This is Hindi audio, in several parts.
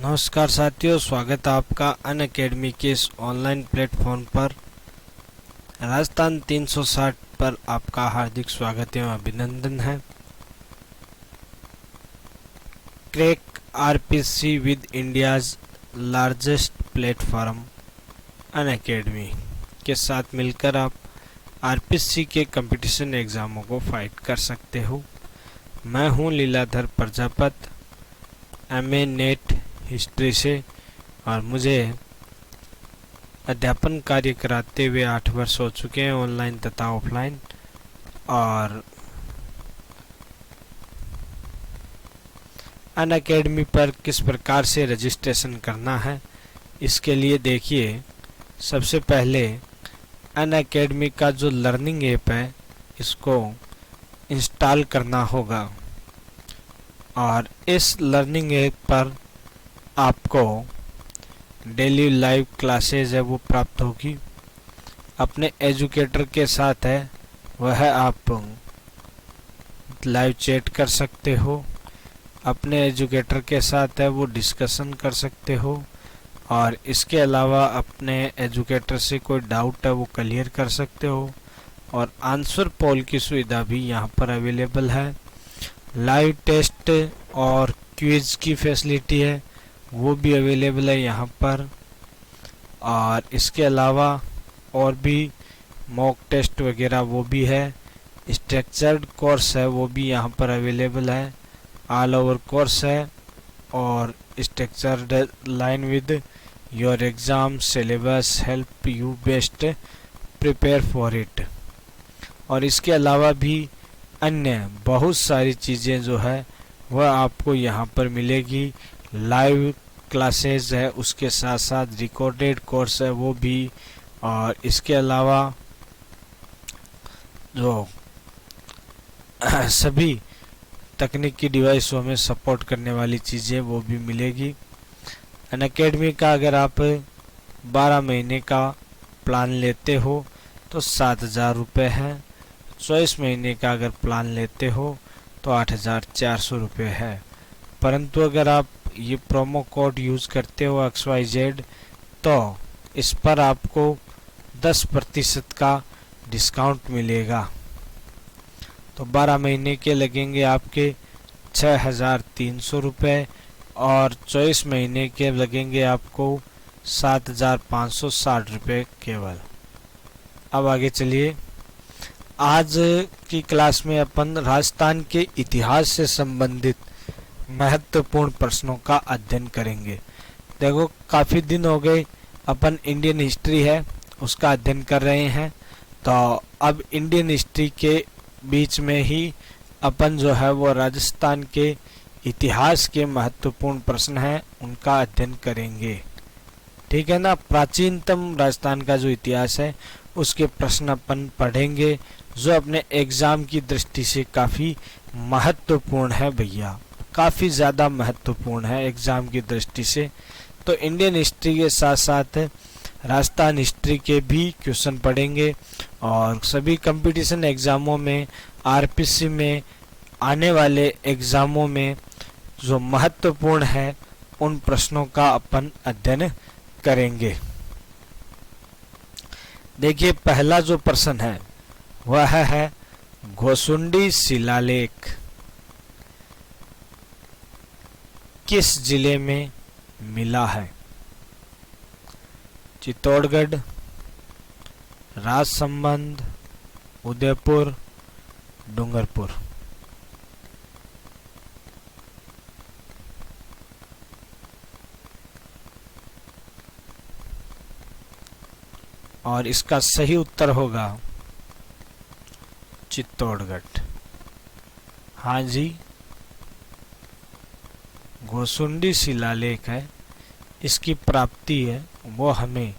नमस्कार साथियों, स्वागत है आपका अनअकैडमी के इस ऑनलाइन प्लेटफॉर्म पर। राजस्थान 360 पर आपका हार्दिक स्वागत एवं अभिनंदन है। Crack RPC with India's largest platform Unacademy के साथ मिलकर आप आरपीसी के कंपटीशन एग्ज़ामों को फाइट कर सकते हो। मैं हूं Leeladhar Prajapat, MA NET history से, और मुझे अध्यापन कार्य कराते हुए 8 वर्ष हो चुके हैं, ऑनलाइन तथा ऑफलाइन। और अनअकैडमी पर किस प्रकार से रजिस्ट्रेशन करना है, इसके लिए देखिए, सबसे पहले अनअकैडमी का जो लर्निंग ऐप है इसको इंस्टॉल करना होगा। और इस लर्निंग ऐप पर आपको डेली लाइव क्लासेज है वो प्राप्त होगी। अपने एजुकेटर के साथ है वह आप लाइव चैट कर सकते हो, अपने एजुकेटर के साथ है वो डिस्कशन कर सकते हो, और इसके अलावा अपने एजुकेटर से कोई डाउट है वो क्लियर कर सकते हो। और आंसर पोल की सुविधा भी यहाँ पर अवेलेबल है। लाइव टेस्ट और क्विज की फैसिलिटी है वो भी अवेलेबल है यहाँ पर। और इसके अलावा और भी मॉक टेस्ट वगैरह वो भी है। स्ट्रक्चर्ड कोर्स है वो भी यहाँ पर अवेलेबल है। ऑल ओवर कोर्स है और structured line with your exam syllabus help you best prepare for it. और इसके अलावा भी अन्य बहुत सारी चीज़ें जो है वह आपको यहाँ पर मिलेगी। लाइव क्लासेस है, उसके साथ साथ रिकॉर्डेड कोर्स है वो भी, और इसके अलावा जो सभी तकनीकी डिवाइसों में सपोर्ट करने वाली चीज़ें वो भी मिलेगी। अनअकैडमी का अगर आप 12 महीने का प्लान लेते हो तो 7,000 रुपये है। 24 महीने का अगर प्लान लेते हो तो 8,400 रुपये है। परंतु अगर आप ये प्रोमो कोड यूज़ करते हो XYZ तो इस पर आपको 10% का डिस्काउंट मिलेगा। तो 12 महीने के लगेंगे आपके 6,300 रुपये और 24 महीने के लगेंगे आपको 7,560 रुपये केवल। अब आगे चलिए, आज की क्लास में अपन राजस्थान के इतिहास से संबंधित महत्वपूर्ण प्रश्नों का अध्ययन करेंगे। देखो, काफ़ी दिन हो गए अपन इंडियन हिस्ट्री है उसका अध्ययन कर रहे हैं, तो अब इंडियन हिस्ट्री के बीच में ही अपन जो है वो राजस्थान के इतिहास के महत्वपूर्ण प्रश्न हैं उनका अध्ययन करेंगे। ठीक है ना। प्राचीनतम राजस्थान का जो इतिहास है उसके प्रश्न अपन पढ़ेंगे जो अपने एग्ज़ाम की दृष्टि से काफ़ी महत्वपूर्ण है भैया, काफ़ी ज़्यादा महत्वपूर्ण है एग्ज़ाम की दृष्टि से। तो इंडियन हिस्ट्री के साथ साथ राजस्थान हिस्ट्री के भी क्वेश्चन पढ़ेंगे, और सभी कंपटीशन एग्ज़ामों में, आरपीसी में आने वाले एग्ज़ामों में जो महत्वपूर्ण है उन प्रश्नों का अपन अध्ययन करेंगे। देखिए, पहला जो प्रश्न है वह है घोसुंडी शिलालेख किस जिले में मिला है? चित्तौड़गढ़, राजसमंद, उदयपुर, डूंगरपुर। और इसका सही उत्तर होगा चित्तौड़गढ़। हाँ जी, घोसुंडी शिलालेख है, इसकी प्राप्ति है वो हमें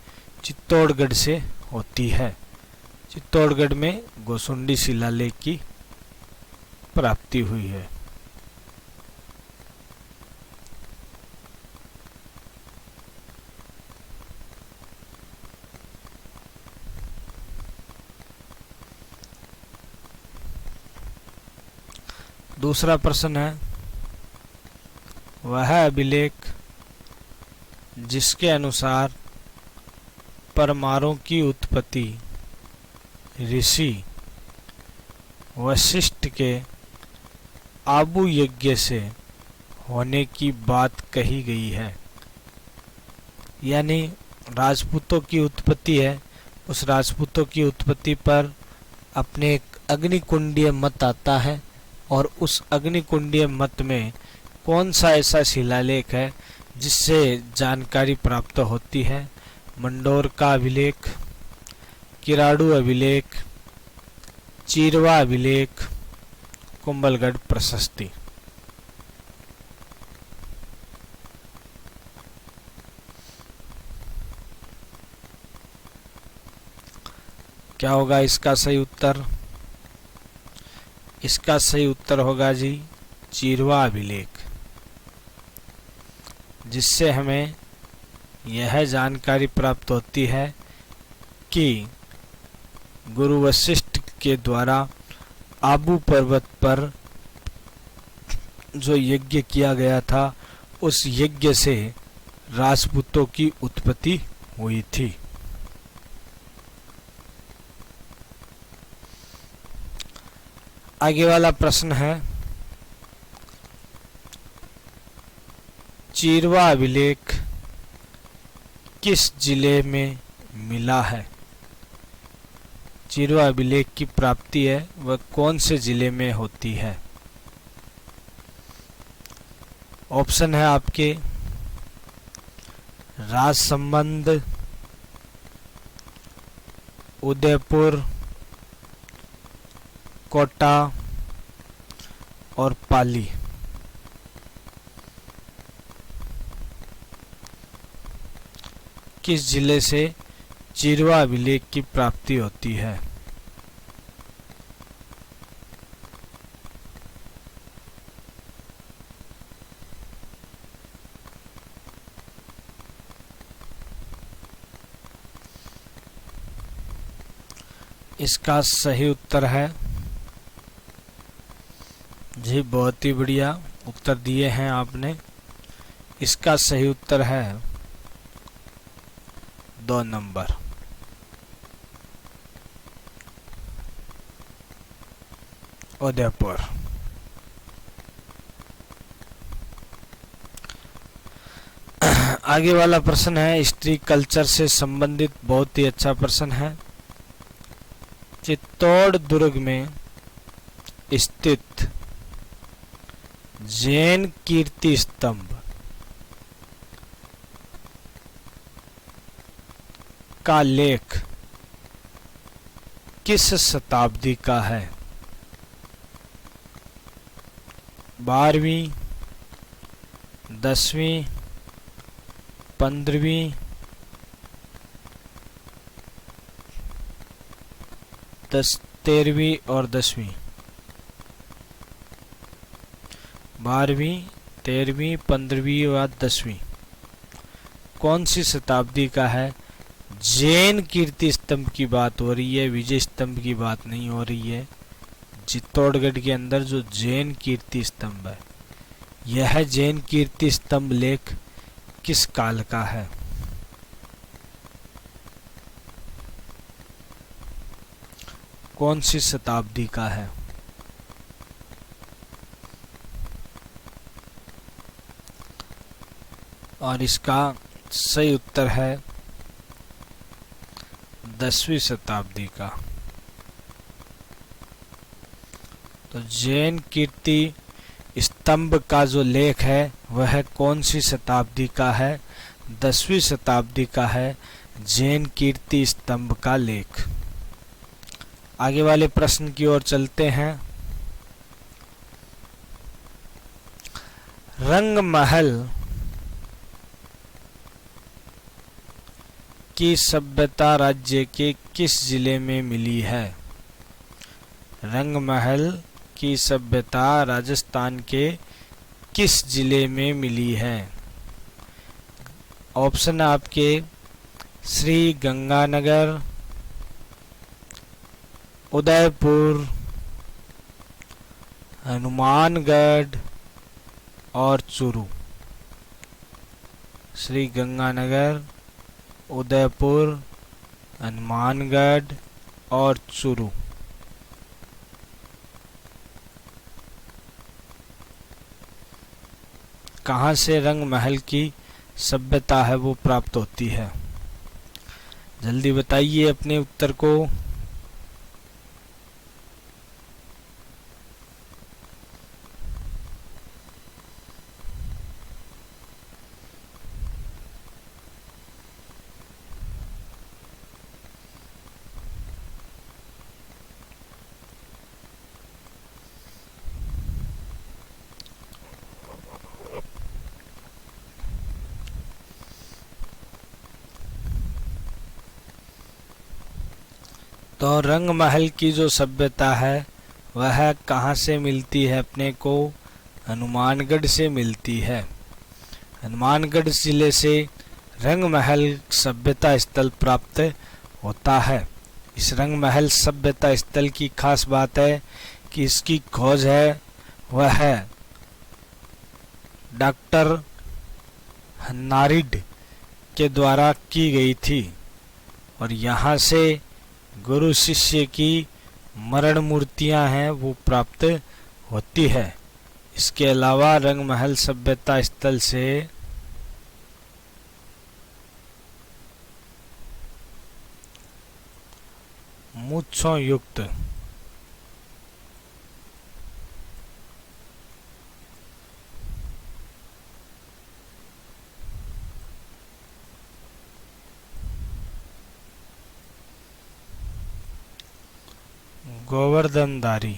चित्तौड़गढ़ से होती है। चित्तौड़गढ़ में घोसुंडी शिलालेख की प्राप्ति हुई है। दूसरा प्रश्न है, वह अभिलेख जिसके अनुसार परमाणु की उत्पत्ति ऋषि वशिष्ठ के आबू यज्ञ से होने की बात कही गई है। यानी राजपूतों की उत्पत्ति है, उस राजपूतों की उत्पत्ति पर अपने एक अग्निकुंडीय मत आता है और उस अग्निकुंडीय मत में कौन सा ऐसा शिलालेख है जिससे जानकारी प्राप्त होती है। मंडोर का अभिलेख, किराड़ू अभिलेख, चीरवा अभिलेख, कुंभलगढ़ प्रशस्ति। क्या होगा इसका सही उत्तर? इसका सही उत्तर होगा जी चीरवा अभिलेख, जिससे हमें यह जानकारी प्राप्त होती है कि गुरु वशिष्ठ के द्वारा आबू पर्वत पर जो यज्ञ किया गया था, उस यज्ञ से राजपूतों की उत्पत्ति हुई थी। आगे वाला प्रश्न है, चीरवा अभिलेख किस जिले में मिला है? चीरवा अभिलेख की प्राप्ति है वह कौन से जिले में होती है? ऑप्शन है आपके राजसमंद, उदयपुर, कोटा और पाली। किस जिले से चीरवा अभिलेख की प्राप्ति होती है? इसका सही उत्तर है जी, बहुत ही बढ़िया उत्तर दिए हैं आपने। इसका सही उत्तर है 2 नंबर। उदयपुर। आगे वाला प्रश्न है हिस्ट्री कल्चर से संबंधित, बहुत ही अच्छा प्रश्न है। चित्तौड़ दुर्ग में स्थित जैन कीर्ति स्तंभ का लेख किस शताब्दी का है? 12वीं, 10वीं, 15वीं, 13वीं और 10वीं। 12वीं, 13वीं, 15वीं और 10वीं कौन सी शताब्दी का है? जैन कीर्ति स्तंभ की बात हो रही है, विजय स्तंभ की बात नहीं हो रही है। चित्तौड़गढ़ के अंदर जो जैन कीर्ति स्तंभ है, यह जैन कीर्ति स्तंभ लेख किस काल का है? कौन सी शताब्दी का है? और इसका सही उत्तर है 10वीं शताब्दी का। तो जैन कीर्ति स्तंभ का जो लेख है वह कौन सी शताब्दी का है? 10वीं शताब्दी का है जैन कीर्ति स्तंभ का लेख। आगे वाले प्रश्न की ओर चलते हैं। रंगमहल की सभ्यता राज्य के किस जिले में मिली है? रंगमहल की सभ्यता राजस्थान के किस जिले में मिली है? ऑप्शन आपके श्री गंगानगर, उदयपुर, हनुमानगढ़ और चूरू। श्री गंगानगर, उदयपुर, हनुमानगढ़ और चूरू। कहाँ से रंग महल की सभ्यता है वो प्राप्त होती है? जल्दी बताइए अपने उत्तर को। तो रंग महल की जो सभ्यता है वह कहाँ से मिलती है अपने को? हनुमानगढ़ से मिलती है। हनुमानगढ़ जिले से रंग महल सभ्यता स्थल प्राप्त होता है। इस रंग महल सभ्यता स्थल की खास बात है कि इसकी खोज है वह है डॉक्टर हन्नारिड के द्वारा की गई थी और यहाँ से गुरु शिष्य की मरण मूर्तियां हैं वो प्राप्त होती है। इसके अलावा रंग महल सभ्यता स्थल से मूंछों युक्त गोवर्धनधारी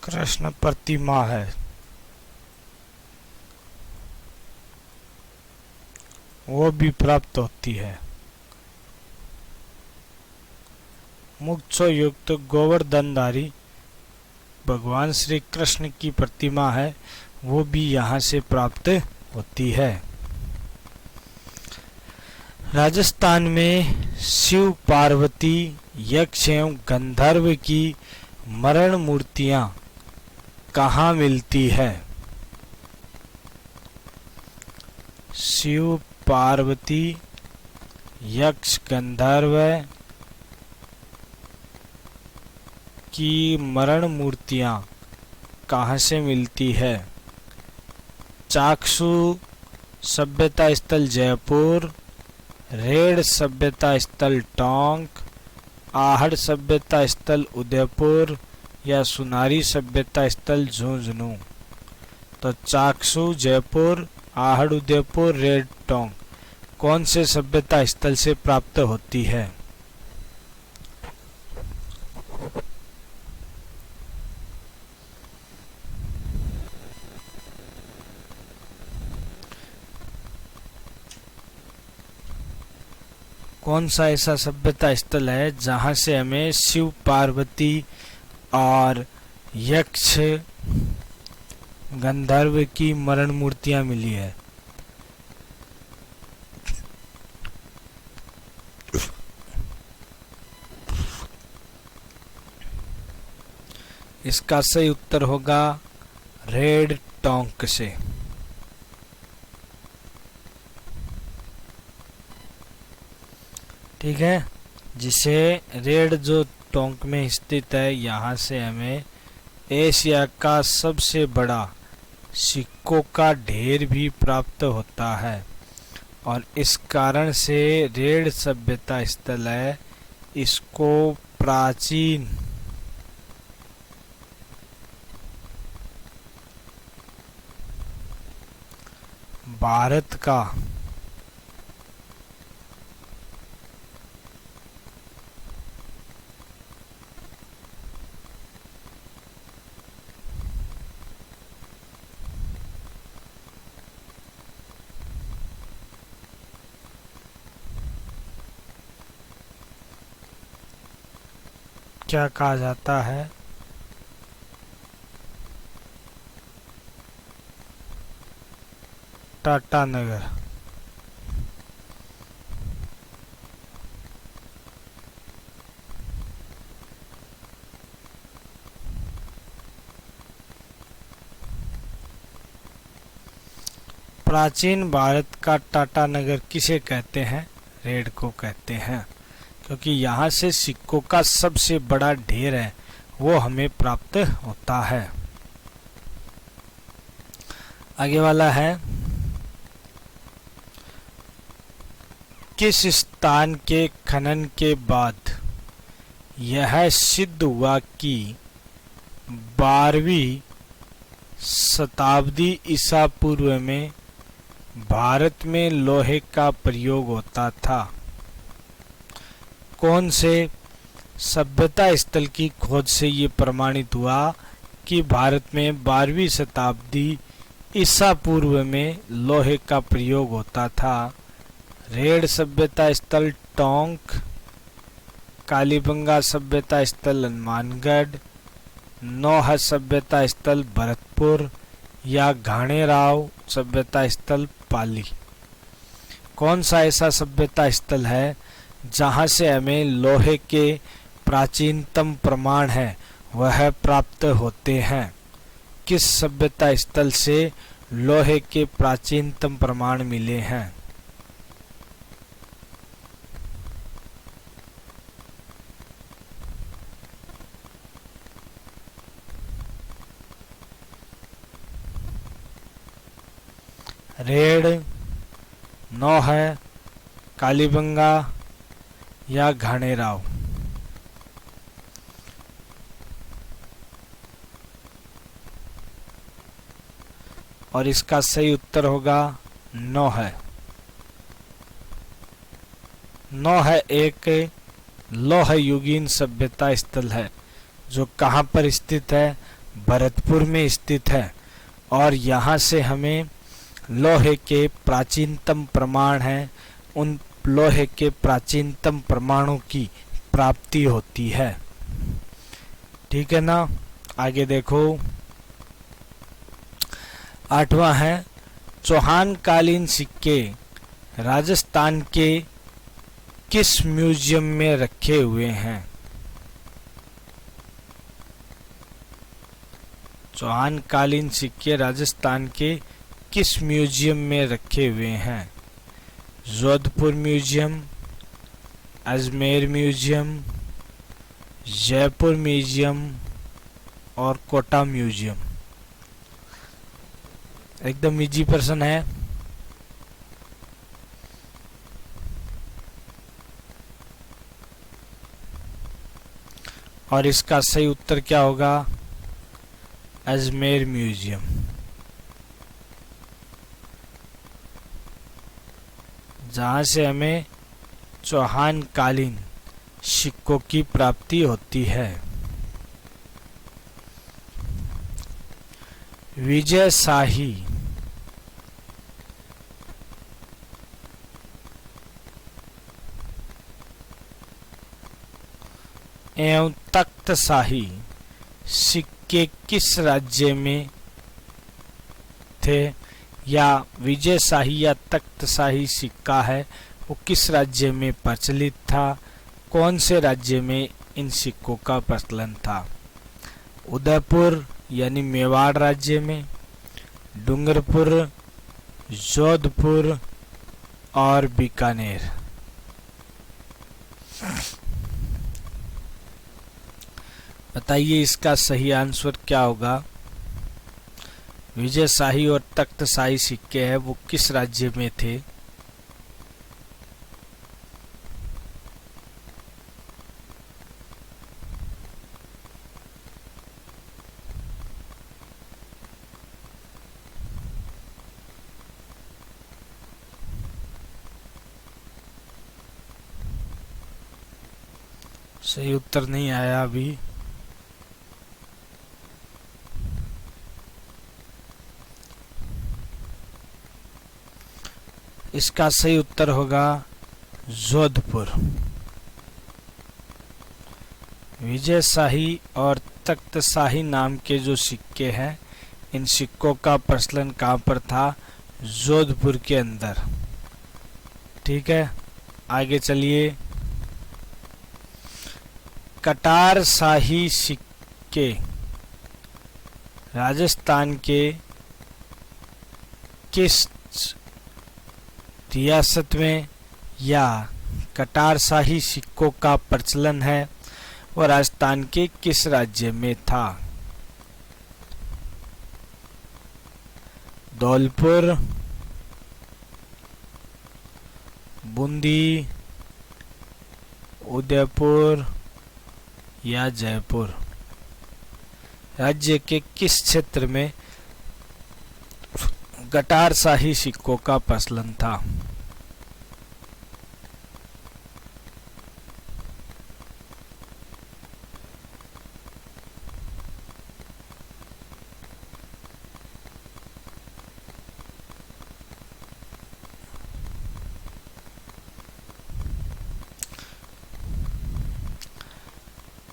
कृष्ण प्रतिमा है। वो भी प्राप्त होती है। मूंछों युक्त गोवर्धनधारी भगवान श्री कृष्ण की प्रतिमा है, वो भी यहाँ से प्राप्त होती है। राजस्थान में शिव पार्वती यक्ष एवं गंधर्व की मरण मूर्तियां कहाँ मिलती है? शिव पार्वती यक्ष गंधर्व की मरण मूर्तियां कहाँ से मिलती है? चाक्षु सभ्यता स्थल जयपुर, रेड सभ्यता स्थल टोंक, आहड़ सभ्यता स्थल उदयपुर या सुनारी सभ्यता स्थल झुंझुनू। तो चाक्षु जयपुर, आहड़ उदयपुर, रेड टोंक कौन से सभ्यता स्थल से प्राप्त होती है? कौन सा ऐसा सभ्यता स्थल है जहां से हमें शिव पार्वती और यक्ष गंधर्व की मरण मूर्तियां मिली है? इसका सही उत्तर होगा रेड टोंक से। ठीक है, जिसे रेड जो टोंक में स्थित है, यहाँ से हमें एशिया का सबसे बड़ा सिक्कों का ढेर भी प्राप्त होता है और इस कारण से रेड सभ्यता स्थल है, इसको प्राचीन भारत का क्या कहा जाता है? टाटा नगर। प्राचीन भारत का टाटा नगर किसे कहते हैं? रेड को कहते हैं, क्योंकि यहाँ से सिक्कों का सबसे बड़ा ढेर है वो हमें प्राप्त होता है। आगे वाला है, किस स्थान के खनन के बाद यह सिद्ध हुआ कि 12वीं शताब्दी ईसा पूर्व में भारत में लोहे का प्रयोग होता था? कौन से सभ्यता स्थल की खोज से ये प्रमाणित हुआ कि भारत में 12वीं शताब्दी ईसा पूर्व में लोहे का प्रयोग होता था? रेड सभ्यता स्थल टोंक, कालीबंगा सभ्यता स्थल हनुमानगढ़, नौह सभ्यता स्थल भरतपुर या घाणेराव सभ्यता स्थल पाली। कौन सा ऐसा सभ्यता स्थल है जहां से हमें लोहे के प्राचीनतम प्रमाण है वह प्राप्त होते हैं? किस सभ्यता स्थल से लोहे के प्राचीनतम प्रमाण मिले हैं? रेड, नौह, कालीबंगा या घाणेराव। और इसका सही उत्तर होगा नौह। नौह एक लौह युगीन सभ्यता स्थल है जो कहाँ पर स्थित है? भरतपुर में स्थित है। और यहाँ से हमें लोहे के प्राचीनतम प्रमाण हैं, उन लोहे के प्राचीनतम प्रमाणों की प्राप्ति होती है। ठीक है ना? आगे देखो, 8वां है, चौहान कालीन सिक्के राजस्थान के किस म्यूजियम में रखे हुए हैं? चौहान कालीन सिक्के राजस्थान के किस म्यूजियम में रखे हुए हैं? Jodhpur museum, Ajmer museum, Jaipur museum और कोटा म्यूजियम। एकदम इजी प्रश्न है। और इसका सही उत्तर क्या होगा? अजमेर म्यूजियम। जहाँ से हमें चौहान कालीन सिक्कों की प्राप्ति होती है। विजय शाही एवं तख्त शाही सिक्के किस राज्य में थे? या विजय शाही या तख्त शाही सिक्का है वो किस राज्य में प्रचलित था? कौन से राज्य में इन सिक्कों का प्रचलन था? उदयपुर यानी मेवाड़ राज्य में, डूंगरपुर, जोधपुर और बीकानेर। बताइए इसका सही आंसर क्या होगा? विजय शाही और तख्त शाही सिक्के हैं वो किस राज्य में थे? सही उत्तर नहीं आया अभी। इसका सही उत्तर होगा जोधपुर। विजयशाही और तख्तशाही नाम के जो सिक्के हैं, इन सिक्कों का प्रचलन कहाँ पर था? जोधपुर के अंदर। ठीक है, आगे चलिए। कटार शाही सिक्के राजस्थान के किस रियासत में या कटार शाही सिक्कों का प्रचलन है वह राजस्थान के किस राज्य में था? धौलपुर, बूंदी, उदयपुर या जयपुर? राज्य के किस क्षेत्र में कटार शाही सिक्कों का प्रचलन था?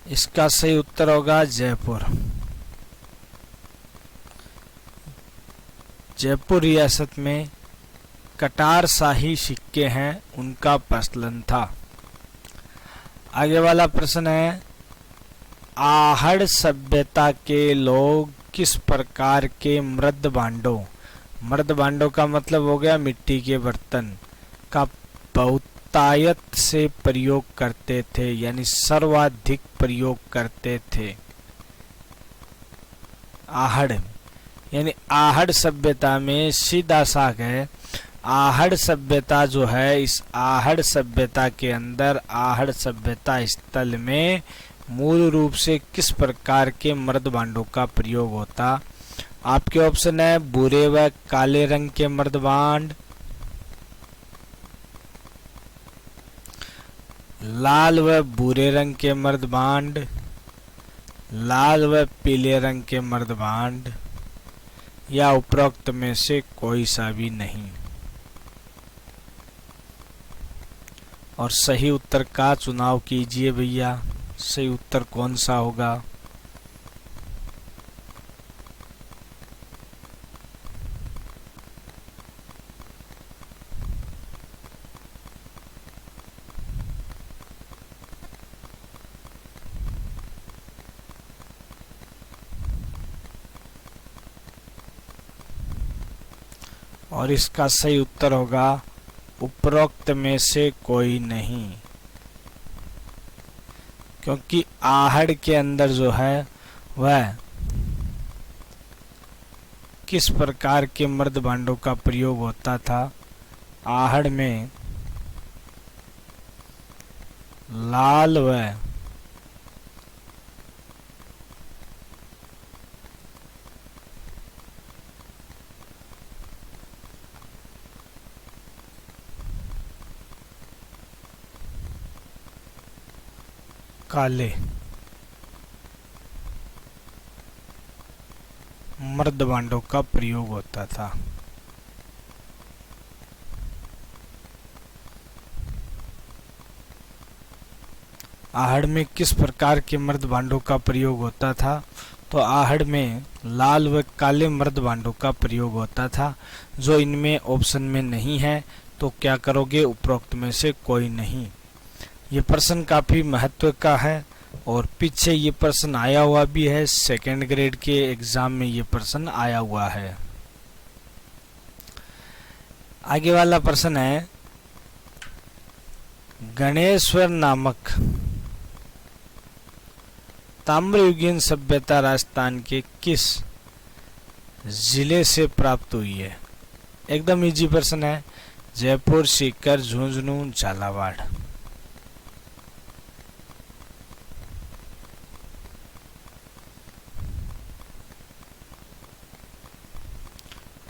इसका सही उत्तर होगा जयपुर। जयपुर रियासत में कटार शाही सिक्के हैं, उनका प्रचलन था। आगे वाला प्रश्न है, आहड़ सभ्यता के लोग किस प्रकार के मृद भांडों का मतलब हो गया मिट्टी के बर्तन का बहुतायत से प्रयोग करते थे, यानी सर्वाधिक प्रयोग करते थे? आहड़ यानी आहड़ सभ्यता में सीधा साग है। आहड़ सभ्यता जो है, इस आहड़ सभ्यता के अंदर आहड़ सभ्यता स्थल में मूल रूप से किस प्रकार के मृद भांडों का प्रयोग होता? आपके ऑप्शन है भूरे व काले रंग के मृद भांड, लाल व भूरे रंग के मृद भांड, लाल व पीले रंग के मृद भांड, या उपरोक्त में से कोई सा भी नहीं। और सही उत्तर का चुनाव कीजिए भैया, सही उत्तर कौन सा होगा? और इसका सही उत्तर होगा उपरोक्त में से कोई नहीं, क्योंकि आहड़ के अंदर जो है वह किस प्रकार के मृद भांडों का प्रयोग होता था? आहड़ में लाल व काले मृद भांडों का प्रयोग होता था। आहड़ में किस प्रकार के मृद भांडों का प्रयोग होता था? तो आहड़ में लाल व काले मृद भांडों का प्रयोग होता था, जो इनमें ऑप्शन में नहीं है। तो क्या करोगे? उपरोक्त में से कोई नहीं। ये प्रश्न काफी महत्व का है और पीछे ये प्रश्न आया हुआ भी है, सेकेंड ग्रेड के एग्जाम में ये प्रश्न आया हुआ है। आगे वाला प्रश्न है, गणेश्वर नामक ताम्रयुगीन सभ्यता राजस्थान के किस जिले से प्राप्त हुई है? एकदम इजी प्रश्न है। जयपुर, सीकर, झुंझुनू, झालावाड़?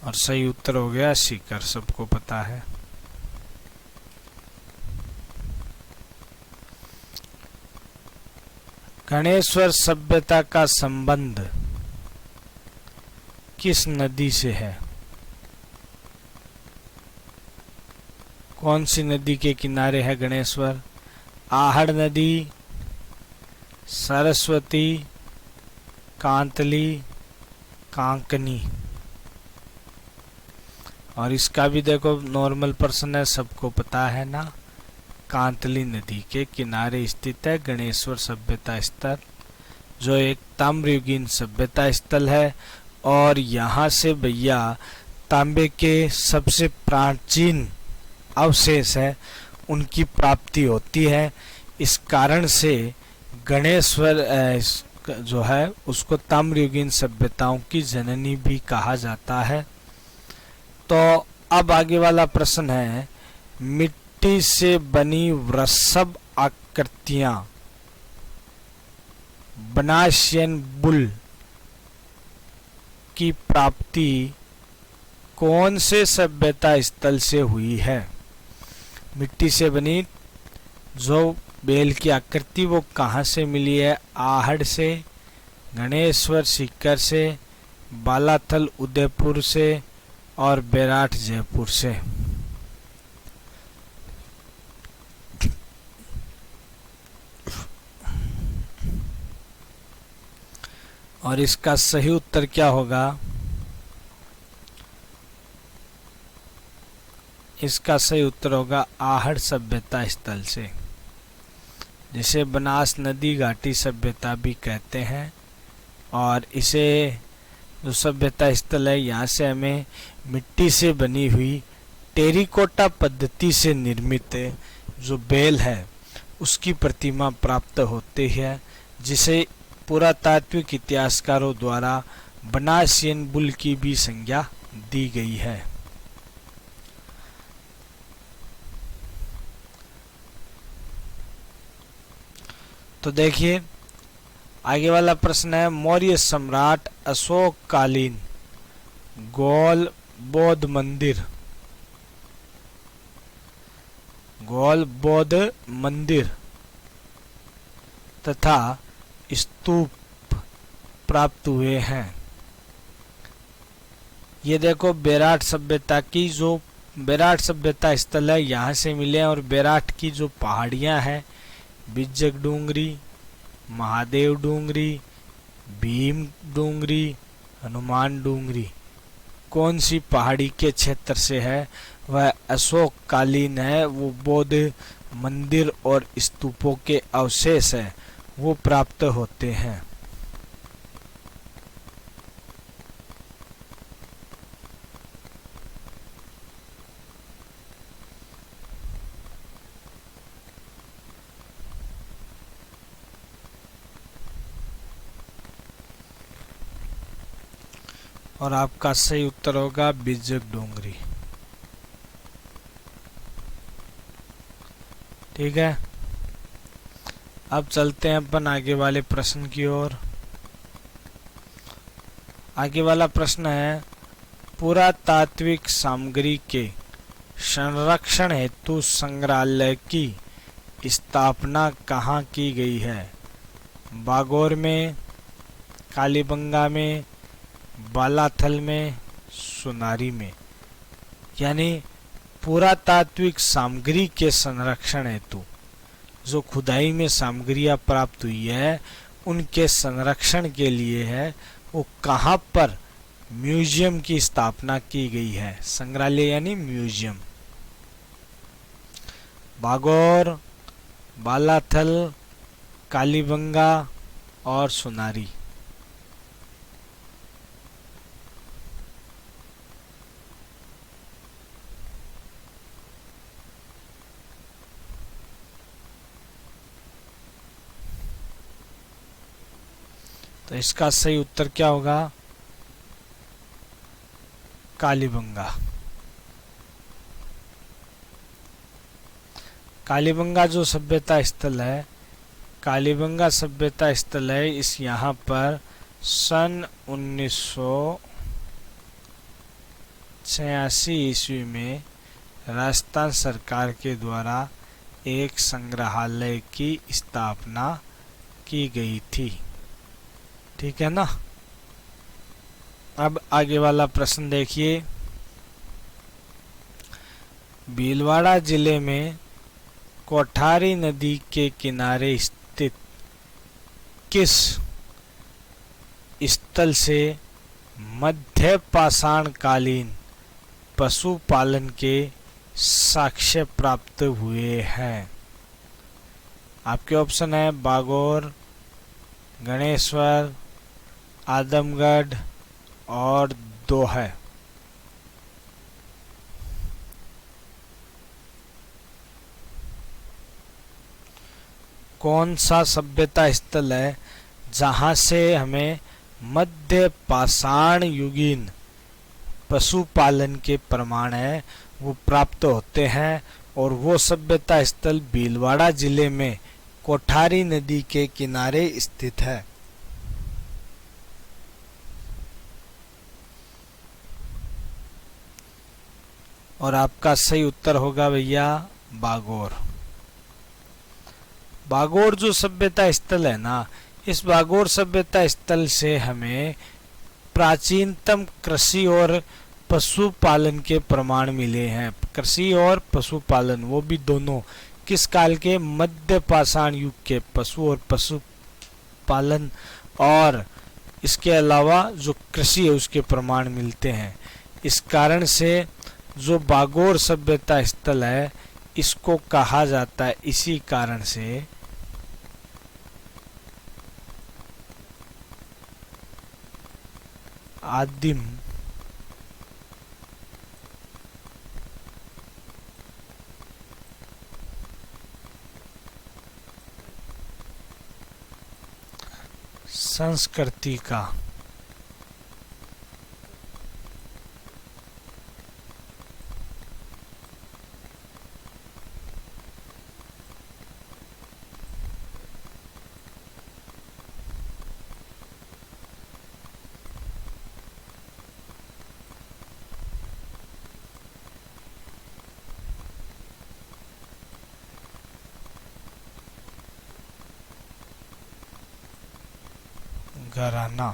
और सही उत्तर हो गया सीकर, सबको पता है। गणेश्वर सभ्यता का संबंध किस नदी से है? कौन सी नदी के किनारे है गणेश्वर? आहड़ नदी, सरस्वती, कांतली, कांकनी। और इसका भी देखो नॉर्मल प्रश्न है, सबको पता है ना। कांतली नदी के किनारे स्थित है गणेश्वर सभ्यता स्थल, जो एक ताम्रयुगीन सभ्यता स्थल है। और यहाँ से भैया तांबे के सबसे प्राचीन अवशेष है उनकी प्राप्ति होती है। इस कारण से गणेश्वर जो है उसको ताम्रयुगीन सभ्यताओं की जननी भी कहा जाता है। तो अब आगे वाला प्रश्न है, मिट्टी से बनी वृषभ आकृतियां बनासियन बुल की प्राप्ति कौन से सभ्यता स्थल से हुई है? मिट्टी से बनी जो बेल की आकृति वो कहाँ से मिली है? आहड़ से, गणेश्वर सीकर से, बालाथल उदयपुर से और बेराट जयपुर से। और इसका सही उत्तर क्या होगा? इसका सही उत्तर होगा आहड़ सभ्यता स्थल से, जिसे बनास नदी घाटी सभ्यता भी कहते हैं। और इसे जो सभ्यता स्थल है यहाँ से हमें मिट्टी से बनी हुई टेरिकोटा पद्धति से निर्मित जो बेल है उसकी प्रतिमा प्राप्त होती है, जिसे पुरातात्विक इतिहासकारों द्वारा बनासियन बुल की भी संज्ञा दी गई है। तो देखिए आगे वाला प्रश्न है, मौर्य सम्राट अशोक कालीन गौल बौद्ध मंदिर तथा स्तूप प्राप्त हुए हैं। ये देखो बेराट सभ्यता की जो बेराट सभ्यता स्थल है यहाँ से मिले हैं। और बेराट की जो पहाड़ियाँ हैं, बिज्जक डूंगरी, महादेव डूंगरी, भीम डूंगरी, हनुमान डूंगरी, कौन सी पहाड़ी के क्षेत्र से है? वह अशोक कालीन है। वो बौद्ध मंदिर और स्तूपों के अवशेष है वो प्राप्त होते हैं। और आपका सही उत्तर होगा बिज्जक डोंगरी। ठीक है, अब चलते हैं अपन आगे वाले प्रश्न की ओर। आगे वाला प्रश्न है, पुरातात्विक सामग्री के संरक्षण हेतु संग्रहालय की स्थापना कहाँ की गई है? बागोर में, कालीबंगा में, बालाथल में, सुनारी में। यानी पुरातात्विक सामग्री के संरक्षण हेतु जो खुदाई में सामग्रियां प्राप्त हुई है उनके संरक्षण के लिए है वो कहाँ पर म्यूजियम की स्थापना की गई है? संग्रहालय यानी म्यूजियम। बागोर, बालाथल, कालीबंगा और सुनारी। तो इसका सही उत्तर क्या होगा? कालीबंगा। कालीबंगा जो सभ्यता स्थल है, कालीबंगा सभ्यता स्थल है, इस यहाँ पर सन 1986 ईस्वी में राजस्थान सरकार के द्वारा एक संग्रहालय की स्थापना की गई थी। ठीक है ना। अब आगे वाला प्रश्न देखिए, भीलवाड़ा जिले में कोठारी नदी के किनारे स्थित किस स्थल से मध्य पाषाण कालीन पशुपालन के साक्ष्य प्राप्त हुए हैं? आपके ऑप्शन है बागोर, गणेश्वर, आदमगढ़ और दोहै। कौन सा सभ्यता स्थल है जहां से हमें मध्य पाषाण युगीन पशुपालन के प्रमाण है वो प्राप्त होते हैं? और वो सभ्यता स्थल भीलवाड़ा जिले में कोठारी नदी के किनारे स्थित है। और आपका सही उत्तर होगा भैया बागोर। बागोर जो सभ्यता स्थल है ना, इस बागोर सभ्यता स्थल से हमें प्राचीनतम कृषि और पशुपालन के प्रमाण मिले हैं। कृषि और पशुपालन वो भी दोनों किस काल के? मध्य पाषाण युग के पशु और पशुपालन, और इसके अलावा जो कृषि है उसके प्रमाण मिलते हैं। इस कारण से जो बागोर सभ्यता स्थल है इसको कहा जाता है, इसी कारण से आदिम संस्कृति का। घराना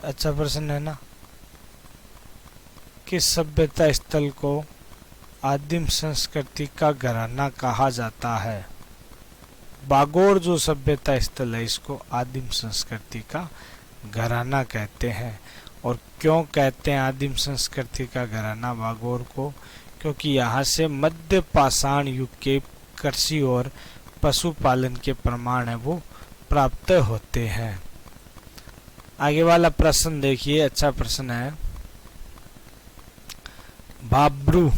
अच्छा प्रश्न है ना। किस सभ्यता स्थल को आदिम संस्कृति का घराना कहा जाता है? बागोर जो सभ्यता स्थल है इसको आदिम संस्कृति का घराना कहते हैं। और क्यों कहते हैं आदिम संस्कृति का घराना बागोर को? क्योंकि यहाँ से मध्य पाषाण युग के कृषि और पशुपालन के प्रमाण है वो प्राप्त होते हैं। आगे वाला प्रश्न देखिए, अच्छा प्रश्न है। बाब्रू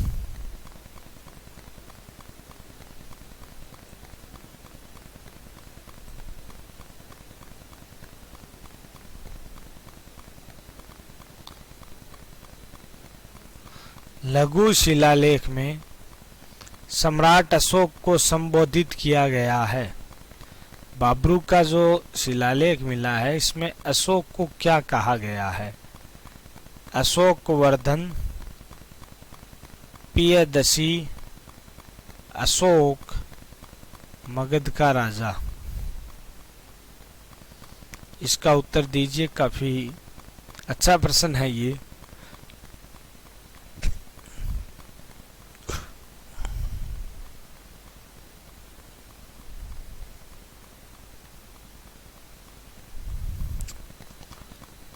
लघु शिलालेख में सम्राट अशोक को संबोधित किया गया है। बाब्रू का जो शिलालेख मिला है इसमें अशोक को क्या कहा गया है? अशोक वर्धन, पियदसी, अशोक, मगध का राजा। इसका उत्तर दीजिए। काफी अच्छा प्रश्न है ये।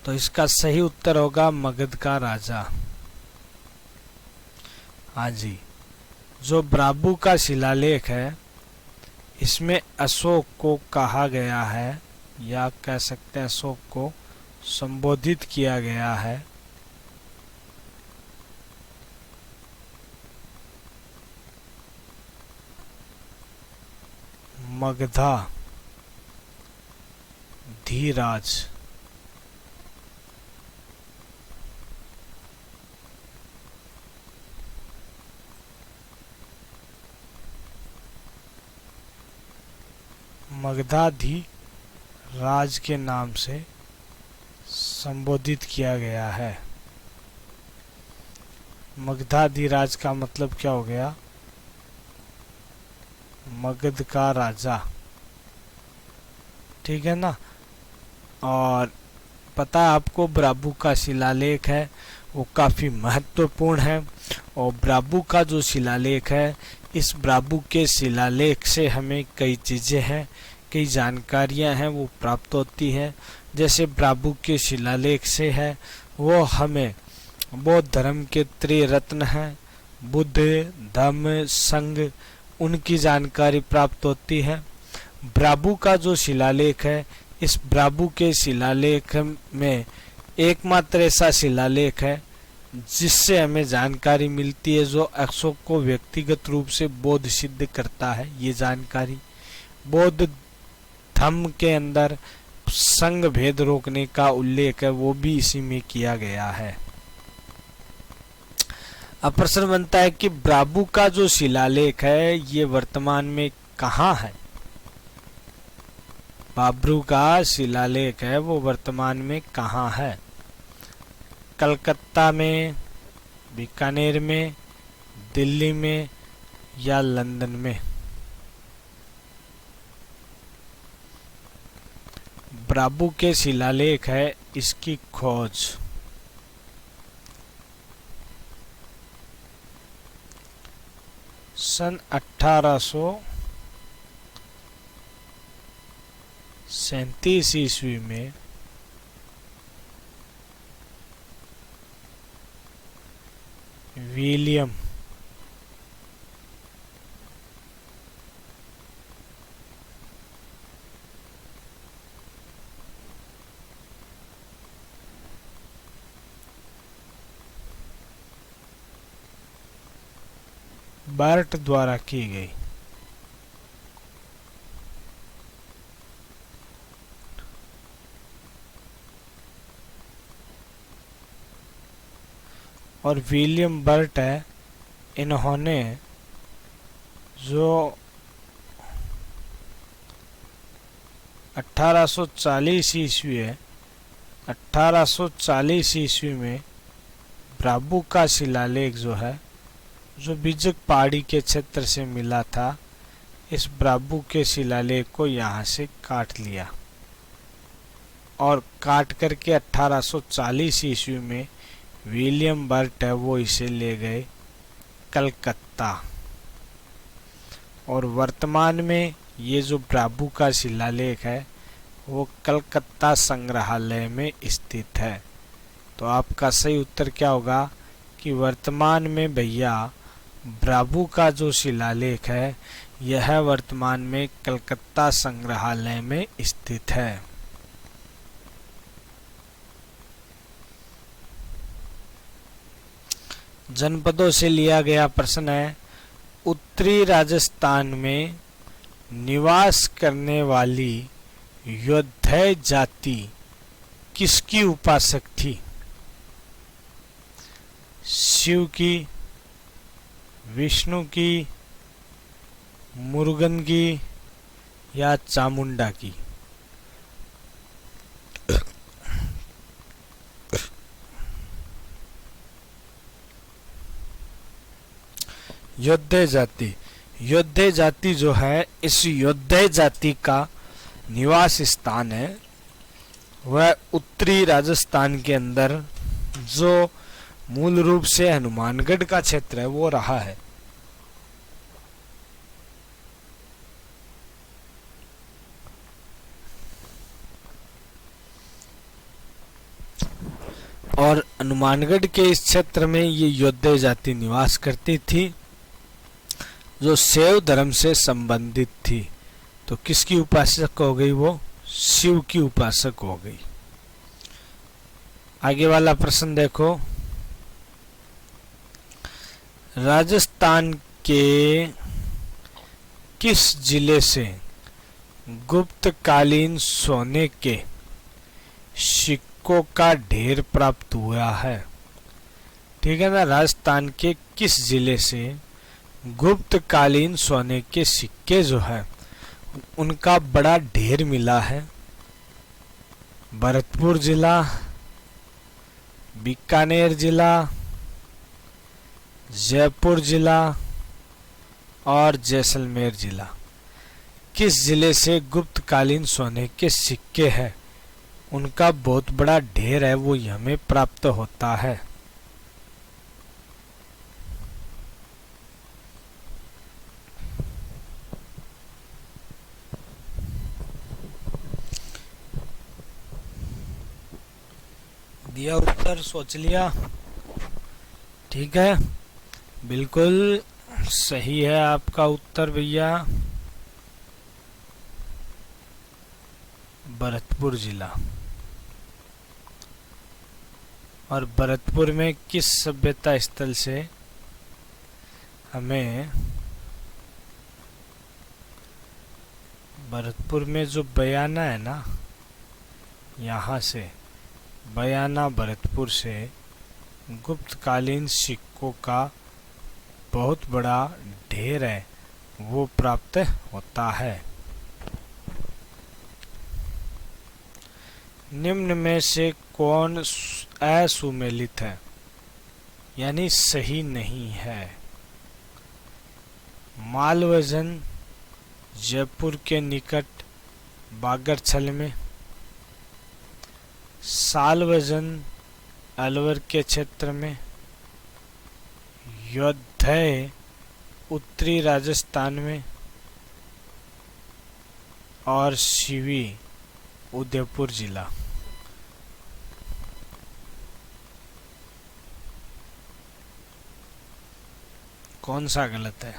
तो इसका सही उत्तर होगा मगध का राजा। हाँ जी, जो ब्राबू का शिलालेख है इसमें अशोक को कहा गया है, या कह सकते हैं अशोक को संबोधित किया गया है मगधा धीराज। मगधाधि राज के नाम से संबोधित किया गया है। मगधाधि राज का मतलब क्या हो गया? मगध का राजा, ठीक है ना। और पता है आपको ब्राबू का शिलालेख है वो काफी महत्वपूर्ण है। और ब्राबू का जो शिलालेख है, इस ब्राबू के शिलालेख से हमें कई चीजें हैं कई जानकारियां हैं वो प्राप्त होती हैं। जैसे ब्राबू के शिलालेख से है, वो हमें बौद्ध धर्म के त्रिरत्न हैं, बुद्ध, धम्म, संघ, उनकी जानकारी प्राप्त होती है। ब्राबू का जो शिलालेख है, इस ब्राबू के शिलालेख में एकमात्र ऐसा शिलालेख है जिससे हमें जानकारी मिलती है जो अशोक को व्यक्तिगत रूप से बौद्ध सिद्ध करता है। ये जानकारी बौद्ध धम्म के अंदर संघ भेद रोकने का उल्लेख है, वो भी इसी में किया गया है। अब प्रश्न बनता है कि ब्राबू का जो शिलालेख है ये वर्तमान में कहाँ है। ब्राबू का शिलालेख है वो वर्तमान में कहाँ है? कलकत्ता में, बीकानेर में, दिल्ली में या लंदन में? ब्राबू के शिलालेख है, इसकी खोज सन 1837 ईस्वी में विलियम बर्ट द्वारा की गई। और विलियम बर्ट है, इन्होंने जो 1840 ईस्वी है, 1840 ईस्वी में ब्राबू का शिलालेख जो है, जो बिजक पहाड़ी के क्षेत्र से मिला था, इस ब्राबू के शिलालेख को यहाँ से काट लिया और काट करके 1840 ईस्वी में विलियम बर्ट है वो इसे ले गए कलकत्ता। और वर्तमान में ये जो ब्राबू का शिलालेख है वो कलकत्ता संग्रहालय में स्थित है। तो आपका सही उत्तर क्या होगा कि वर्तमान में भैया ब्राबू का जो शिलालेख है यह वर्तमान में कलकत्ता संग्रहालय में स्थित है। जनपदों से लिया गया प्रश्न है, उत्तरी राजस्थान में निवास करने वाली योद्धय जाति किसकी उपासक थी? शिव की, विष्णु की, मुरुगन की या चामुंडा की? योद्धय जाति, योद्धय जाति जो है, इस योद्धय जाति का निवास स्थान है वह उत्तरी राजस्थान के अंदर जो मूल रूप से हनुमानगढ़ का क्षेत्र है वो रहा है। और हनुमानगढ़ के इस क्षेत्र में ये योद्धय जाति निवास करती थी जो शैव धर्म से संबंधित थी। तो किसकी उपासक हो गई? वो शिव की उपासक हो गई। आगे वाला प्रश्न देखो, राजस्थान के किस जिले से गुप्तकालीन सोने के सिक्कों का ढेर प्राप्त हुआ है? ठीक है ना, राजस्थान के किस जिले से गुप्तकालीन सोने के सिक्के जो है उनका बड़ा ढेर मिला है? भरतपुर जिला, बीकानेर जिला, जयपुर जिला और जैसलमेर जिला। किस जिले से गुप्तकालीन सोने के सिक्के हैं उनका बहुत बड़ा ढेर है वो हमें प्राप्त होता है? दिया उत्तर, सोच लिया? ठीक है, बिल्कुल सही है आपका उत्तर भैया। भरतपुर जिला। और भरतपुर में किस सभ्यता स्थल से हमें, भरतपुर में जो बयाना है ना, यहाँ से बयाना भरतपुर से गुप्तकालीन सिक्कों का बहुत बड़ा ढेर है वो प्राप्त होता है। निम्न में से कौन असुमेलित है, यानी सही नहीं है? मालवजन जयपुर के निकट बागरछल में, सालवजन अलवर के क्षेत्र में, योद्धय उत्तरी राजस्थान में, और शिवी उदयपुर जिला। कौन सा गलत है?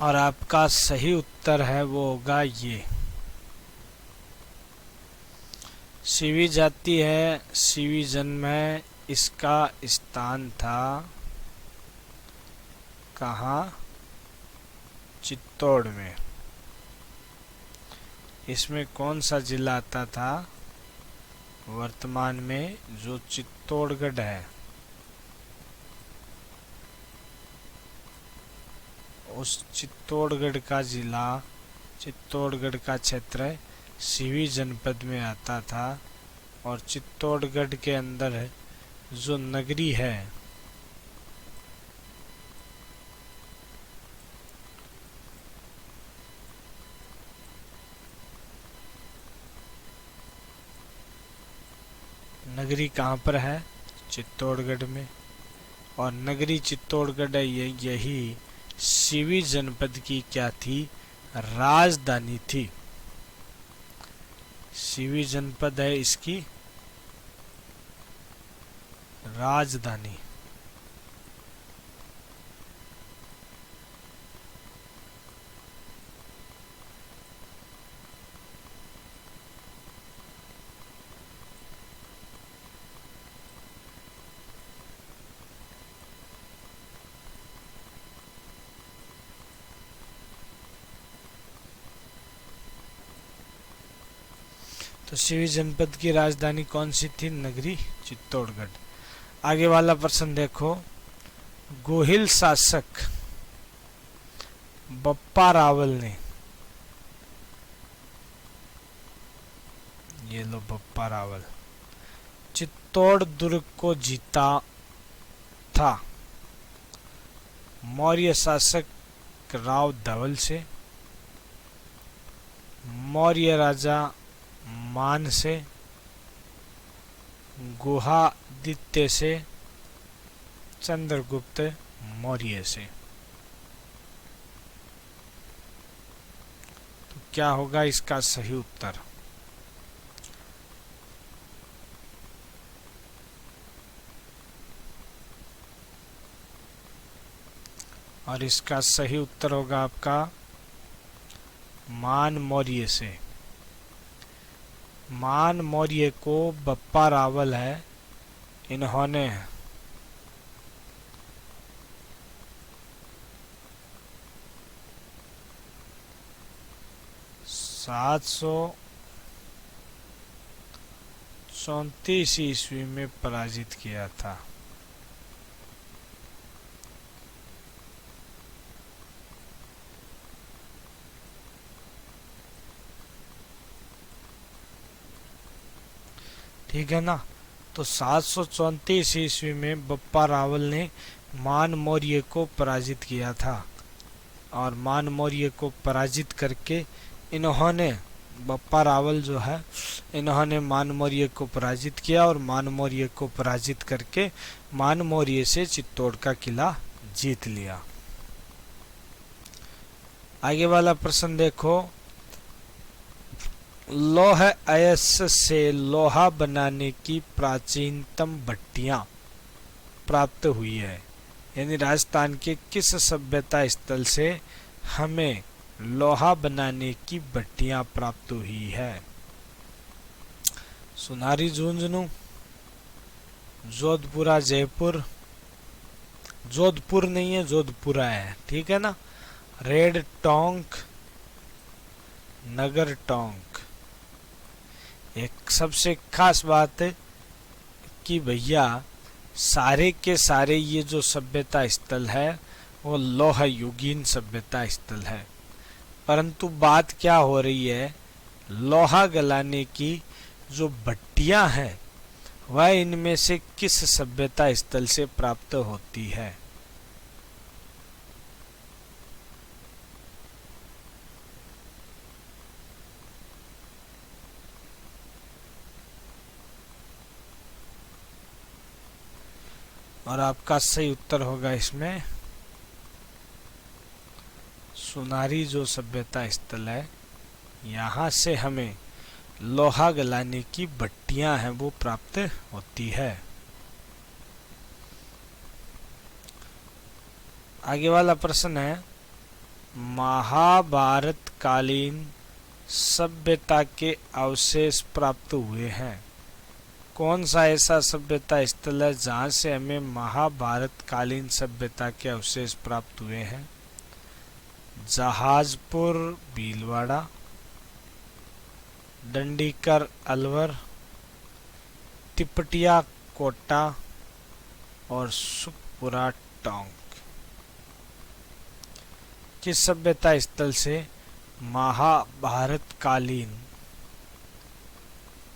और आपका सही उत्तर है वो होगा ये, शिवी जाति है, शिवी जन्म है। इसका स्थान था कहाँ? चित्तौड़ में। इसमें कौन सा जिला आता था वर्तमान में? जो चित्तौड़गढ़ है, उस चित्तौड़गढ़ का जिला, चित्तौड़गढ़ का क्षेत्र शिवी जनपद में आता था। और चित्तौड़गढ़ के अंदर जो नगरी है, नगरी कहाँ पर है? चित्तौड़गढ़ में। और नगरी चित्तौड़गढ़ यही शिवी जनपद की क्या थी? राजधानी थी। शिवी जनपद है इसकी राजधानी। तो शिवी जनपद की राजधानी कौन सी थी? नगरी चित्तौड़गढ़। आगे वाला प्रश्न देखो। गोहिल शासक बप्पा रावल ने, ये लो बप्पा रावल, चित्तौड़ दुर्ग को जीता था मौर्य शासक राव धवल से, मौर्य राजा मान से, गुहादित्य से, चंद्रगुप्त मौर्य से। तो क्या होगा इसका सही उत्तर? और इसका सही उत्तर होगा आपका मान मौर्य से। मान मौर्य को बप्पा रावल है, इन्होंने 734 ईस्वी में पराजित किया था। ठीक है ना? तो 734 ईस्वी में बप्पा रावल ने मान मौर्य को पराजित किया था। और मान मौर्य को पराजित करके इन्होंने, बप्पा रावल जो है, इन्होंने मान मौर्य को पराजित किया और मान मौर्य को पराजित करके मान मौर्य से चित्तौड़ का किला जीत लिया। आगे वाला प्रश्न देखो, लौह अयस्क से लोहा बनाने की प्राचीनतम भट्टियां प्राप्त हुई है, यानी राजस्थान के किस सभ्यता स्थल से हमें लोहा बनाने की भट्टियां प्राप्त हुई है? सुनारी झुंझुनू, जोधपुरा जयपुर, जोधपुर नहीं है जोधपुरा है, ठीक है ना, रेड टोंक, नगर टोंक। एक सबसे खास बात है कि भैया सारे के सारे ये जो सभ्यता स्थल है वो लौह युगीन सभ्यता स्थल है, परंतु बात क्या हो रही है, लोहा गलाने की जो भट्टियां हैं वह इनमें से किस सभ्यता स्थल से प्राप्त होती है? और आपका सही उत्तर होगा इसमें सुनारी जो सभ्यता स्थल है, यहाँ से हमें लोहा गलाने की भट्टियां हैं वो प्राप्त होती है। आगे वाला प्रश्न है, महाभारत कालीन सभ्यता के अवशेष प्राप्त हुए हैं, कौन सा ऐसा सभ्यता स्थल है जहाँ से हमें महाभारत कालीन सभ्यता के अवशेष प्राप्त हुए हैं? जहाजपुर भीलवाड़ा, डंडीकर अलवर, तिपटिया कोटा और सुखपुरा टोंक। किस सभ्यता स्थल से महाभारत कालीन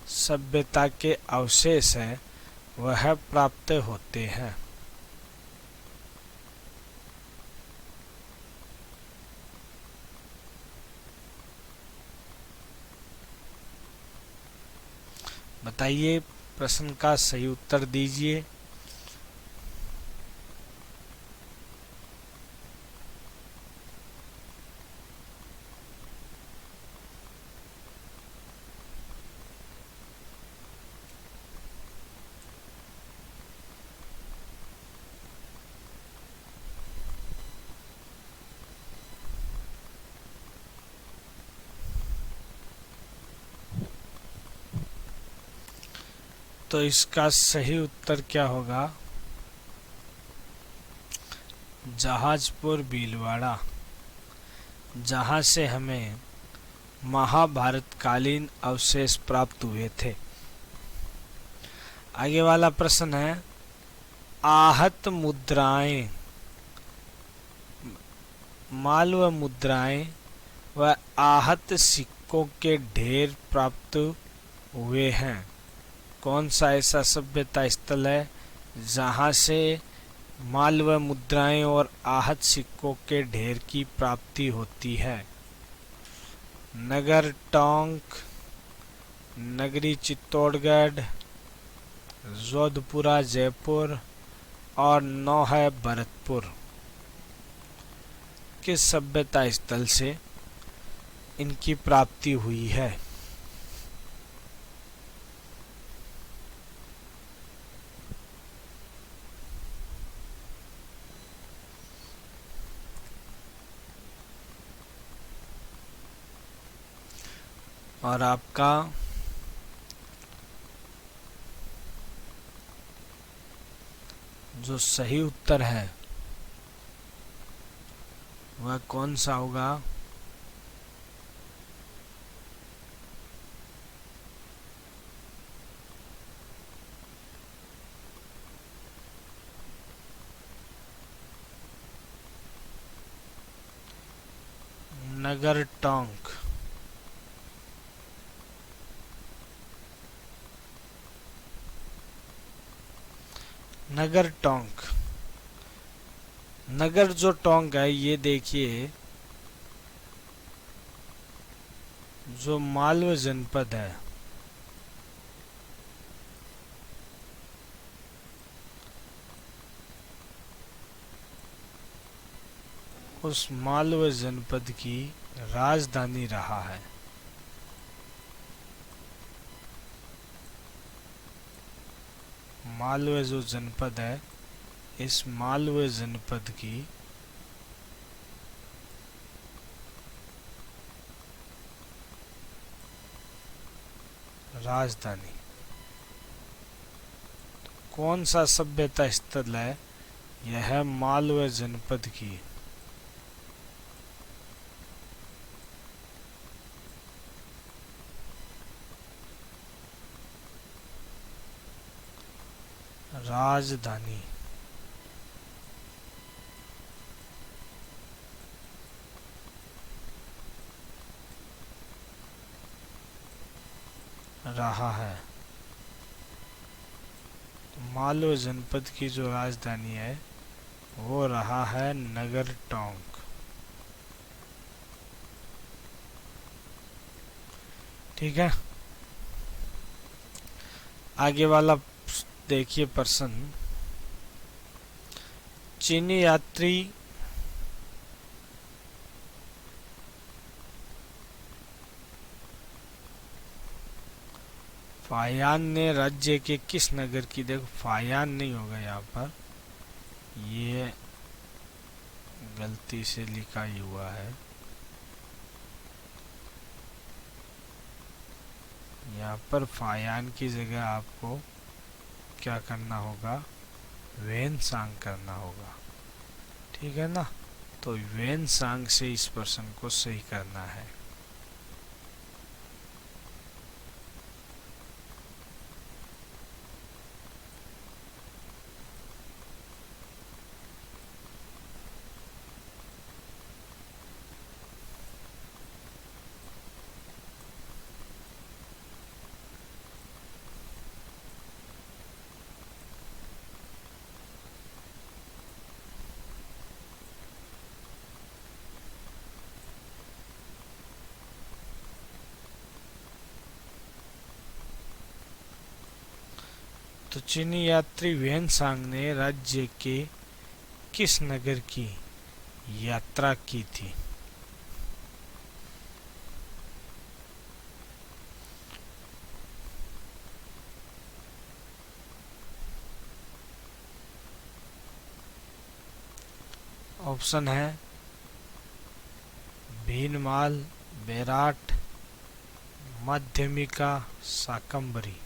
सभ्यता के अवशेष हैं वह प्राप्त होते हैं? बताइए, प्रश्न का सही उत्तर दीजिए। तो इसका सही उत्तर क्या होगा? जहाजपुर भीलवाड़ा, जहां से हमें महाभारत कालीन अवशेष प्राप्त हुए थे। आगे वाला प्रश्न है, आहत मुद्राएं, मालव मुद्राएं व आहत सिक्कों के ढेर प्राप्त हुए हैं, कौन सा ऐसा सभ्यता स्थल है जहाँ से मालव मुद्राएं और आहत सिक्कों के ढेर की प्राप्ति होती है? नगर टोंक, नगरी चित्तौड़गढ़, जोधपुरा जयपुर और नौहा भरतपुर। किस सभ्यता स्थल से इनकी प्राप्ति हुई है? और आपका जो सही उत्तर है वह कौन सा होगा? नगर टोंक। नगर टोंक, नगर जो टोंक है ये देखिए जो मालवा जनपद है उस मालवा जनपद की राजधानी रहा है। मालवा जो जनपद है, इस मालवा जनपद की राजधानी। कौन सा सभ्यता स्थल है? यह है मालवा जनपद की राजधानी। रहा है। मालवा जनपद की जो राजधानी है वो रहा है नगर टोंक। ठीक है, आगे वाला देखिए प्रश्न। चीनी यात्री फायान ने राज्य के किस नगर की, देखो फायान नहीं होगा यहाँ पर, ये गलती से लिखा ही हुआ है। यहाँ पर फायान की जगह आपको क्या करना होगा, वेनसांग करना होगा। ठीक है ना, तो वेनसांग से इस प्रश्न को सही करना है। तो चीनी यात्री वेनसांग ने राज्य के किस नगर की यात्रा की थी? ऑप्शन है भीनमाल, बेराट, माध्यमिका, शाकंभरी।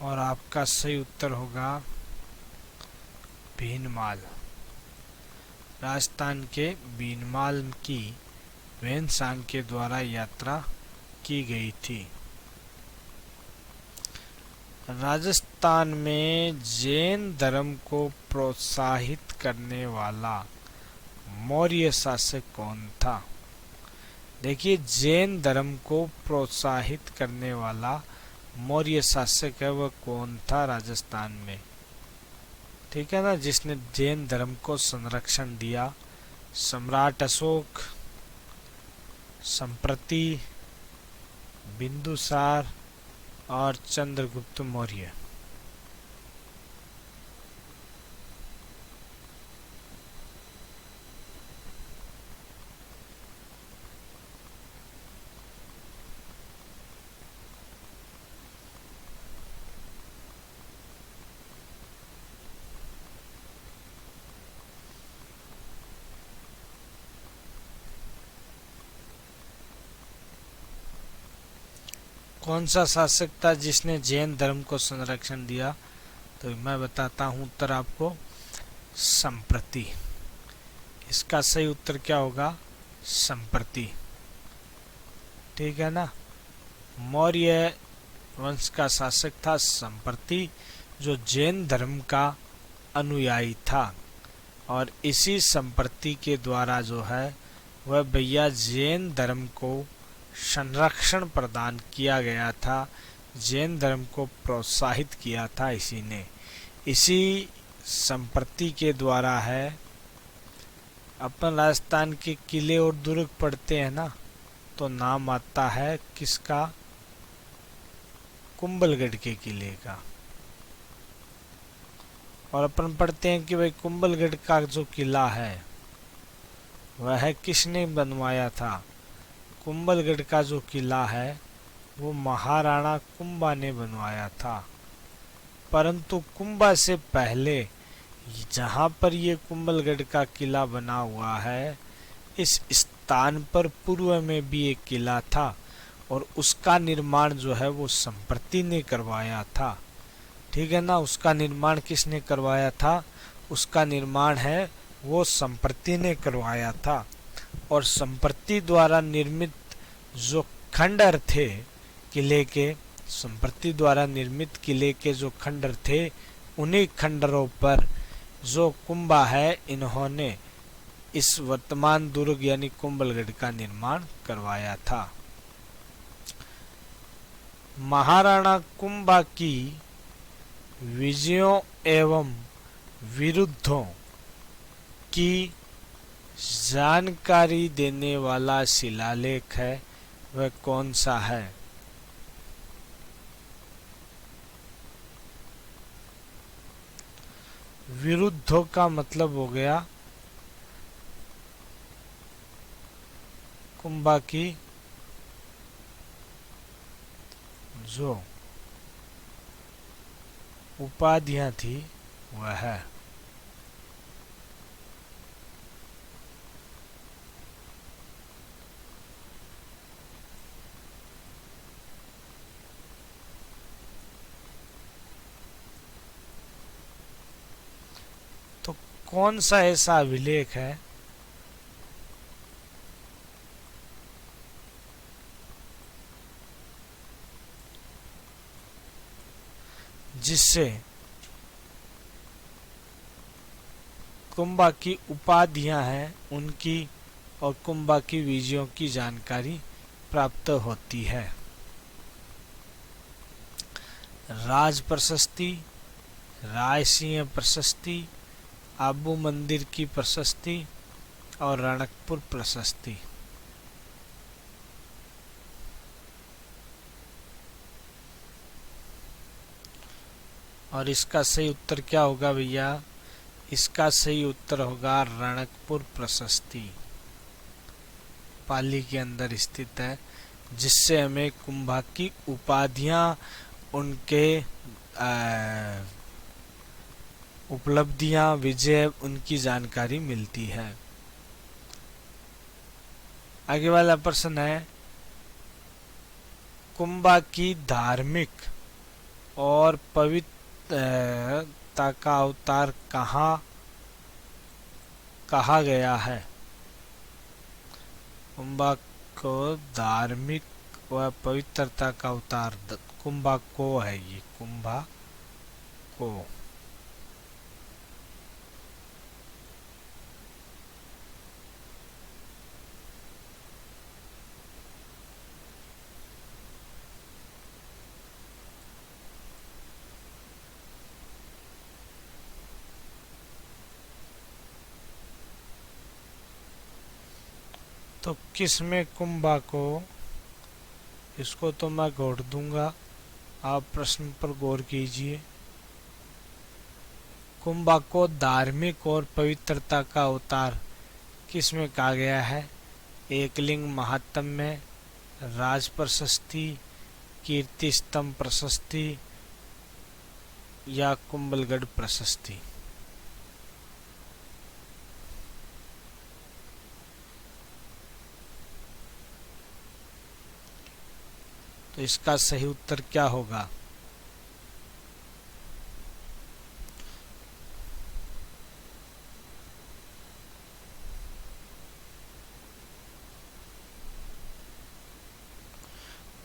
और आपका सही उत्तर होगा भीनमाल। राजस्थान के भीनमाल की वेनसांग के द्वारा यात्रा की गई थी। राजस्थान में जैन धर्म को प्रोत्साहित करने वाला मौर्य शासक कौन था? देखिए, जैन धर्म को प्रोत्साहित करने वाला मौर्य शासक है, वह कौन था राजस्थान में? ठीक है ना, जिसने जैन धर्म को संरक्षण दिया। सम्राट अशोक, संप्रति, बिंदुसार और चंद्रगुप्त मौर्य। कौन सा शासक था जिसने जैन धर्म को संरक्षण दिया? तो मैं बताता हूं उत्तर आपको, संप्रति। इसका सही उत्तर क्या होगा? संप्रति। ठीक है ना, मौर्य वंश का शासक था संप्रति, जो जैन धर्म का अनुयायी था। और इसी संप्रति के द्वारा जो है वह भैया जैन धर्म को संरक्षण प्रदान किया गया था, जैन धर्म को प्रोत्साहित किया था इसी ने। इसी संप्रति के द्वारा है अपन राजस्थान के किले और दुर्ग पढ़ते हैं ना, तो नाम आता है किसका? कुंभलगढ़ के किले का। और अपन पढ़ते हैं कि भाई कुंभलगढ़ का जो किला है वह किसने बनवाया था? कुंभलगढ़ का जो किला है वो महाराणा कुंभा ने बनवाया था। परंतु कुंभा से पहले जहाँ पर ये कुंभलगढ़ का किला बना हुआ है, इस स्थान पर पूर्व में भी एक किला था और उसका निर्माण जो है वो संप्रति ने करवाया था। ठीक है ना, उसका निर्माण किसने करवाया था? उसका निर्माण है वो संप्रति ने करवाया था। और संप्रति द्वारा निर्मित जो खंडर थे किले के, संप्रति द्वारा निर्मित किले के जो खंडर थे, उन्हीं खंडरों पर जो कुंभा है, इन्होंने इस वर्तमान दुर्ग यानी कुंभलगढ़ का निर्माण करवाया था। महाराणा कुंभा की विजयों एवं विरुद्धों की जानकारी देने वाला शिलालेख है वह कौन सा है? विरुद्धों का मतलब हो गया कुंभा की जो उपाधियां थी वह है। तो कौन सा ऐसा अभिलेख है जिससे कुंभा की उपाधियां हैं उनकी और कुंभा की विजयों की जानकारी प्राप्त होती है? राज प्रशस्ति, रायसिंह प्रशस्ति, आबू मंदिर की प्रशस्ति और रणकपुर प्रशस्ति। और इसका सही उत्तर क्या होगा भैया? इसका सही उत्तर होगा रणकपुर प्रशस्ति। पाली के अंदर स्थित है, जिससे हमें कुंभा की उपाधियां, उनके उपलब्धियां, विजय, उनकी जानकारी मिलती है। आगे वाला प्रश्न है, कुंभा की धार्मिक और पवित्रता का अवतार कहाँ कहा गया है? कुंभा को धार्मिक व पवित्रता का अवतार कुंभा को है, ये कुंभा को। तो किस में कुंभा को? इसको तो मैं घोट दूंगा, आप प्रश्न पर गौर कीजिए। कुंभा को धार्मिक और पवित्रता का अवतार किस में कहा गया है? एकलिंग महात्म में, राज प्रशस्ति, कीर्ति स्तंभ प्रशस्ति या कुंभलगढ़ प्रशस्ति। तो इसका सही उत्तर क्या होगा?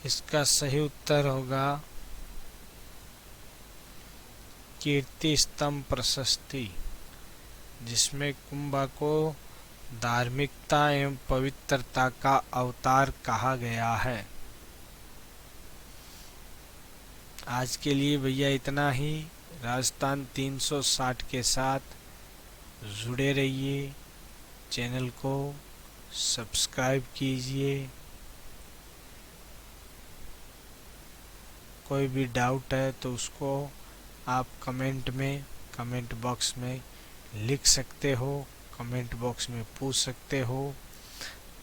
इसका सही उत्तर होगा कीर्ति स्तंभ प्रशस्ति, जिसमें कुंभा को धार्मिकता एवं पवित्रता का अवतार कहा गया है। आज के लिए भैया इतना ही। राजस्थान 360 के साथ जुड़े रहिए, चैनल को सब्सक्राइब कीजिए। कोई भी डाउट है तो उसको आप कमेंट बॉक्स में लिख सकते हो, कमेंट बॉक्स में पूछ सकते हो।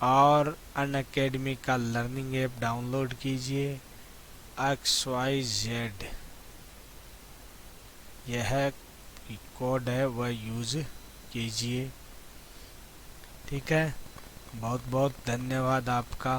और अनअकैडमी का लर्निंग ऐप डाउनलोड कीजिए, XYZ यह कोड है वह यूज़ कीजिए। ठीक है, बहुत बहुत धन्यवाद आपका।